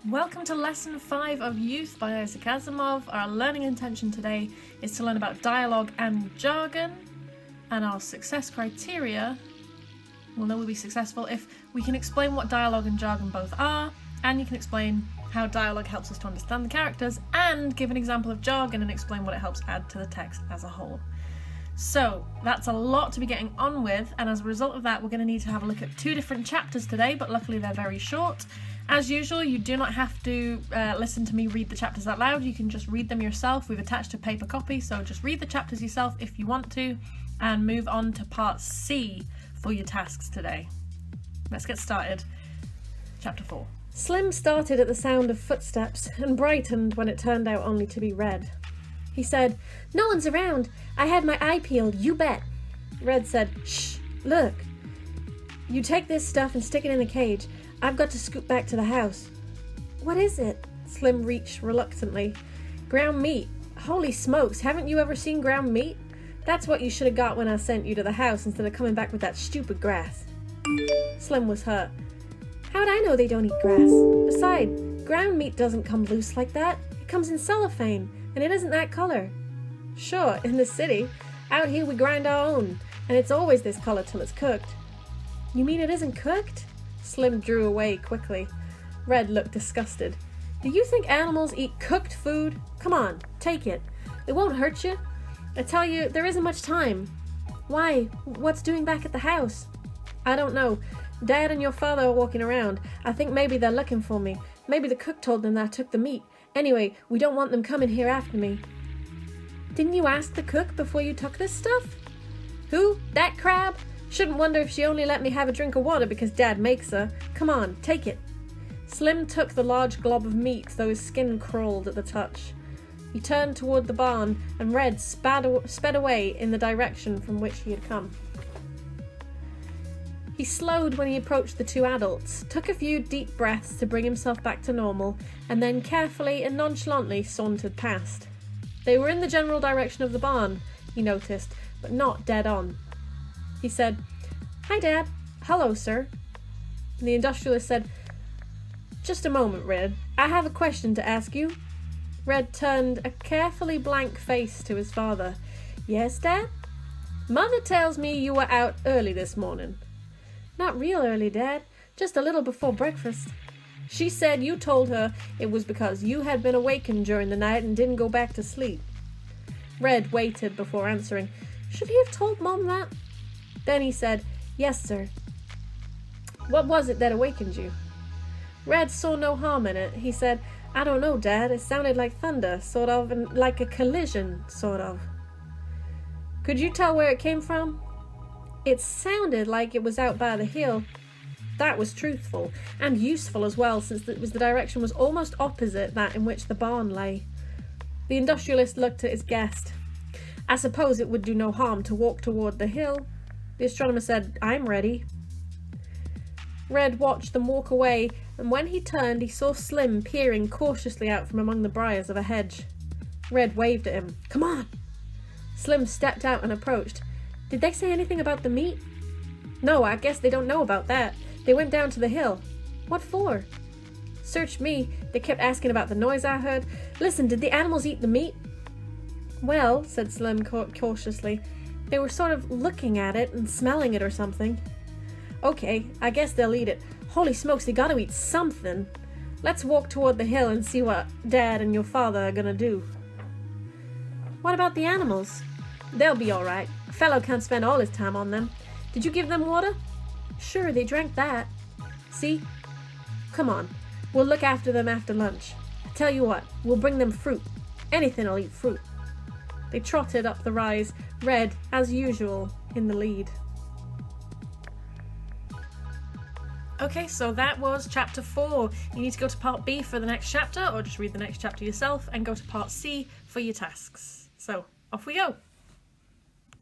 Welcome to Lesson 5 of Youth by Isaac Asimov. Our learning intention today is to learn about dialogue and jargon, and our success criteria will know we'll be successful if we can explain what dialogue and jargon both are, and you can explain how dialogue helps us to understand the characters, and give an example of jargon and explain what it helps add to the text as a whole. So that's a lot to be getting on with, and as a result of that we're going to need to have a look at 2 different chapters today, but luckily they're very short. As usual, you do not have to listen to me read the chapters out loud, you can just read them yourself. We've attached a paper copy, so just read the chapters yourself if you want to, and move on to part C for your tasks today. Let's get started. Chapter 4. Slim started at the sound of footsteps and brightened when it turned out only to be Red. He said, "No one's around. I had my eye peeled, you bet." Red said, "Shh, look. You take this stuff and stick it in the cage. I've got to scoot back to the house." "What is it?" Slim reached reluctantly. "Ground meat. Holy smokes, haven't you ever seen ground meat? That's what you should have got when I sent you to the house instead of coming back with that stupid grass." Slim was hurt. "How'd I know they don't eat grass? Besides, ground meat doesn't come loose like that. It comes in cellophane, and it isn't that colour." "Sure, in the city. Out here we grind our own, and it's always this colour till it's cooked." "You mean it isn't cooked?" Slim drew away quickly. Red looked disgusted. "Do you think animals eat cooked food? Come on, take it. It won't hurt you. I tell you, there isn't much time." "Why? What's doing back at the house?" "I don't know. Dad and your father are walking around. I think maybe they're looking for me. Maybe the cook told them that I took the meat. Anyway, we don't want them coming here after me." "Didn't you ask the cook before you took this stuff?" "Who? That crab? Shouldn't wonder if she only let me have a drink of water because Dad makes her. Come on, take it." Slim took the large glob of meat, though his skin crawled at the touch. He turned toward the barn, and Red sped away in the direction from which he had come. He slowed when he approached the 2 adults, took a few deep breaths to bring himself back to normal, and then carefully and nonchalantly sauntered past. They were in the general direction of the barn, he noticed, but not dead on. He said, "Hi, Dad." "Hello, sir." And the industrialist said, "Just a moment, Red. I have a question to ask you." Red turned a carefully blank face to his father. "Yes, Dad?" "Mother tells me you were out early this morning." "Not real early, Dad. Just a little before breakfast." "She said you told her it was because you had been awakened during the night and didn't go back to sleep." Red waited before answering. Should he have told Mom that? Then he said, "Yes, sir." "What was it that awakened you?" Red saw no harm in it. He said, "I don't know, Dad. It sounded like thunder, sort of, and like a collision, sort of." "Could you tell where it came from?" "It sounded like it was out by the hill." That was truthful, and useful as well, since the direction was almost opposite that in which the barn lay. The industrialist looked at his guest. "I suppose it would do no harm to walk toward the hill." The astronomer said, "I'm ready." Red watched them walk away, and when he turned he saw Slim peering cautiously out from among the briars of a hedge. Red waved at him. "Come on." Slim stepped out and approached. "Did they say anything about the meat?" "No, I guess they don't know about that. They went down to the hill." "What for?" "Search me. They kept asking about the noise I heard. Listen, did the animals eat the meat?" "Well," said Slim cautiously, "they were sort of looking at it and smelling it or something." "Okay, I guess they'll eat it. Holy smokes, they gotta eat something. Let's walk toward the hill and see what Dad and your father are gonna do." "What about the animals?" "They'll be all right. A fellow can't spend all his time on them. Did you give them water?" "Sure, they drank that." "See? Come on. We'll look after them after lunch. I tell you what, we'll bring them fruit. Anything'll eat fruit." They trotted up the rise, Red, as usual, in the lead. Okay, so that was chapter 4. You need to go to part B for the next chapter, or just read the next chapter yourself and go to part C for your tasks. So, off we go!